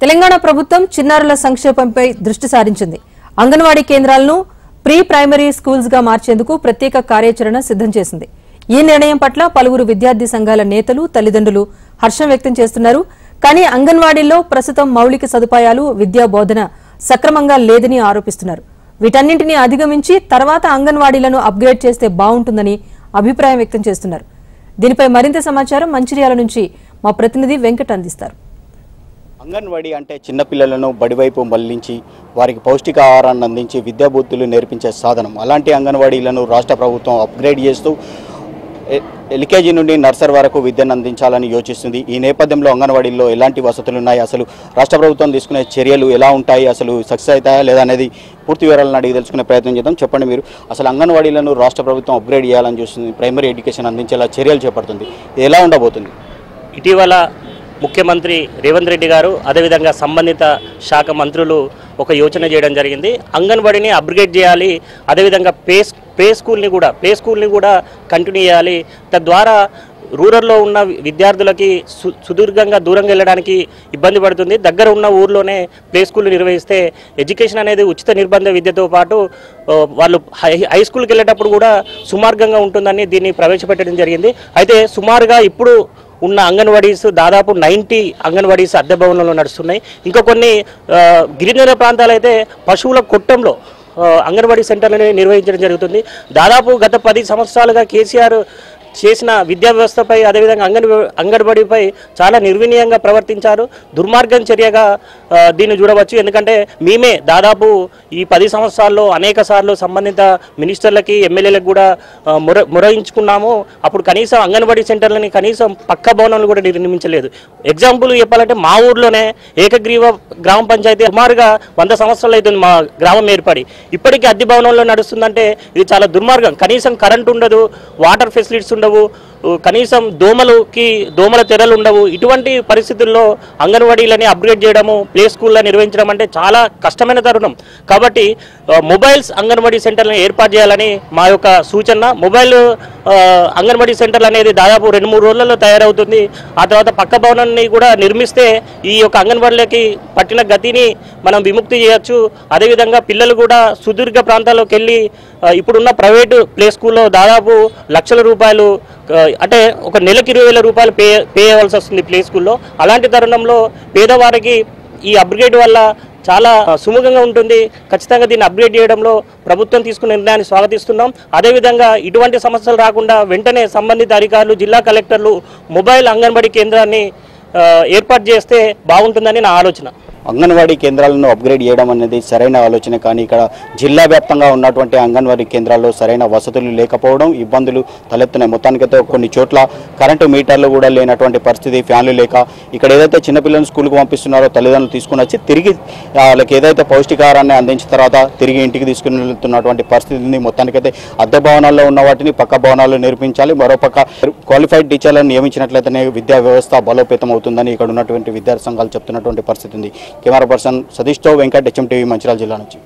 తెలంగాణ ప్రభుత్వం చిన్నారుల సంక్షేమంపై దృష్టి సారించింది. అంగన్వాడీ కేంద్రాలను ప్రీ ప్రైమరీ స్కూల్స్ గా మార్చేందుకు ప్రత్యేక కార్యాచరణ సిద్ధం చేసింది. ఈ నిర్ణయం పట్ల పలువురు విద్యార్థి సంఘాల నేతలు, తల్లిదండ్రులు హర్షం వ్యక్తం చేస్తున్నారు. కానీ అంగన్వాడీల్లో ప్రస్తుతం మౌలిక సదుపాయాలు, విద్యా బోధన సక్రమంగా లేదని ఆరోపిస్తున్నారు. వీటన్నింటినీ అధిగమించి తర్వాత అంగన్వాడీలను అప్గ్రేడ్ చేస్తే బాగుంటుందని అభిప్రాయం వ్యక్తం చేస్తున్నారు. దీనిపై మరింత సమాచారం మంచిర్యాల నుంచి మా ప్రతినిధి వెంకట్ అందిస్తారు. అంగన్వాడీ అంటే చిన్నపిల్లలను బడివైపు మళ్లించి వారికి పౌష్టికాహారాన్ని అందించి విద్యాబుద్ధులు నేర్పించే సాధనం. అలాంటి అంగన్వాడీలను రాష్ట్ర ప్రభుత్వం అప్గ్రేడ్ చేస్తూ ఎల్కేజీ నుండి నర్సరీ వరకు విద్యను అందించాలని యోచిస్తుంది. ఈ నేపథ్యంలో అంగన్వాడీల్లో ఎలాంటి వసతులు ఉన్నాయి, అసలు రాష్ట్ర ప్రభుత్వం తీసుకునే చర్యలు ఎలా ఉంటాయి, అసలు సక్సెస్ అవుతాయా లేదా అనేది పూర్తి వివరాలను అడిగి తెలుసుకునే ప్రయత్నం చేద్దాం. చెప్పండి, మీరు అసలు అంగన్వాడీలను రాష్ట్ర ప్రభుత్వం అప్గ్రేడ్ చేయాలని చూస్తుంది, ప్రైమరీ ఎడ్యుకేషన్ అందించేలా చర్యలు చేపడుతుంది, ఎలా ఉండబోతుంది? ఇటీవల ముఖ్యమంత్రి రేవంత్ రెడ్డి గారు అదేవిధంగా సంబంధిత శాఖ మంత్రులు ఒక యోచన చేయడం జరిగింది. అంగన్వాడీని అప్గ్రేడ్ చేయాలి, అదేవిధంగా ప్లే స్కూల్ని కూడా కంటిన్యూ చేయాలి. తద్వారా రూరల్లో ఉన్న విద్యార్థులకి సుదీర్ఘంగా దూరంగా వెళ్ళడానికి ఇబ్బంది పడుతుంది. దగ్గర ఉన్న ఊర్లోనే ప్లే స్కూల్ నిర్వహిస్తే ఎడ్యుకేషన్ అనేది ఉచిత నిర్బంధ విద్యతో పాటు వాళ్ళు హై స్కూల్కి వెళ్ళేటప్పుడు కూడా సుమార్గంగా ఉంటుందని దీన్ని ప్రవేశపెట్టడం జరిగింది. అయితే సుమారుగా ఇప్పుడు ఉన్న అంగన్వాడీస్ దాదాపు 90 అంగన్వాడీస్ అద్దె భవనంలో నడుస్తున్నాయి. ఇంకా కొన్ని గిరిజన ప్రాంతాలు అయితే పశువుల కొట్టంలో అంగన్వాడీ సెంటర్లను నిర్వహించడం జరుగుతుంది. దాదాపు గత 10 సంవత్సరాలుగా కేసీఆర్ చేసిన విద్యా వ్యవస్థపై అదేవిధంగా అంగన్వాడీపై చాలా నిర్వినీయంగా ప్రవర్తించారు. దుర్మార్గం చర్యగా దీన్ని చూడవచ్చు. ఎందుకంటే మేమే దాదాపు ఈ 10 సంవత్సరాల్లో అనేక సార్లు సంబంధిత మినిస్టర్లకి, ఎమ్మెల్యేలకు కూడా మొరయించుకున్నాము. అప్పుడు కనీసం అంగన్వాడీ సెంటర్లని కనీసం పక్క భవనాలు కూడా నిర్మించలేదు. ఎగ్జాంపుల్ చెప్పాలంటే మా ఊర్లోనే ఏకగ్రీవ గ్రామ పంచాయతీ సుమారుగా 100 సంవత్సరాలు అవుతుంది మా గ్రామం ఏర్పడి. ఇప్పటికీ అద్దె భవనంలో నడుస్తుందంటే ఇది చాలా దుర్మార్గం. కనీసం కరెంట్ ఉండదు, వాటర్ ఫెసిలిటీస్ ఉండవు, కనీసం దోమల తెరలు ఉండవు. ఇటువంటి పరిస్థితుల్లో అంగన్వాడీలని అప్గ్రేడ్ చేయడము, ప్లే స్కూల్లో నిర్వహించడం అంటే చాలా కష్టమైన తరుణం. కాబట్టి మొబైల్స్ అంగన్వాడీ సెంటర్లను ఏర్పాటు చేయాలని మా యొక్క సూచన. మొబైల్ అంగన్వాడీ సెంటర్లు అనేది దాదాపు 2-3 రోజులలో తయారవుతుంది. ఆ తర్వాత పక్క భవనాన్ని కూడా నిర్మిస్తే ఈ యొక్క అంగన్వాడీలకి పట్టిన గతిని మనం విముక్తి చేయొచ్చు. అదేవిధంగా పిల్లలు కూడా సుదీర్ఘ ప్రాంతాల్లోకి వెళ్ళి ఇప్పుడున్న ప్రైవేటు ప్లే స్కూల్లో దాదాపు లక్షల రూపాయలు అంటే ఒక నెలకు 20,000 రూపాయలు పే చేయవలసి వస్తుంది ప్లే స్కూల్లో. అలాంటి తరుణంలో పేదవారికి ఈ అప్గ్రేడ్ వల్ల చాలా సుముఖంగా ఉంటుంది. ఖచ్చితంగా దీన్ని అప్గ్రేడ్ చేయడంలో ప్రభుత్వం తీసుకున్న నిర్ణయాన్ని స్వాగతిస్తున్నాం. అదేవిధంగా ఇటువంటి సమస్యలు రాకుండా వెంటనే సంబంధిత అధికారులు, జిల్లా కలెక్టర్లు మొబైల్ అంగన్వాడీ కేంద్రాన్ని ఏర్పాటు చేస్తే బాగుంటుందని నా ఆలోచన. అంగన్వాడీ కేంద్రాలను అప్గ్రేడ్ చేయడం అనేది సరైన ఆలోచన. కానీ ఇక్కడ జిల్లా వ్యాప్తంగా ఉన్నటువంటి అంగన్వాడీ కేంద్రాల్లో సరైన వసతులు లేకపోవడం, ఇబ్బందులు తలెత్తున్నాయి. మొత్తానికైతే కొన్ని చోట్ల కరెంటు మీటర్లు కూడా లేనటువంటి పరిస్థితి, ఫ్యాన్లు లేక ఇక్కడ ఏదైతే చిన్నపిల్లలను స్కూల్కి పంపిస్తున్నారో తల్లిదండ్రులు తీసుకుని వచ్చి తిరిగి వాళ్ళకి ఏదైతే పౌష్టికాహారాన్ని అందించిన తర్వాత తిరిగి ఇంటికి తీసుకుని వెళ్తున్నటువంటి పరిస్థితి ఉంది. మొత్తానికైతే అద్దె భవనాల్లో ఉన్న వాటిని పక్క భవనాల్లో నిర్మించాలి. మరోపక్క క్వాలిఫైడ్ టీచర్లను నియమించినట్లయితేనే విద్యా వ్యవస్థ బలోపేతం అవుతుందని ఇక్కడ ఉన్నటువంటి విద్యార్థి సంఘాలు చెప్తున్నటువంటి పరిస్థితి ఉంది. కెమెరా పర్సన్ సతీష్తో వెంకట్, HM TV, మంచిర్యాల జిల్లా నుంచి.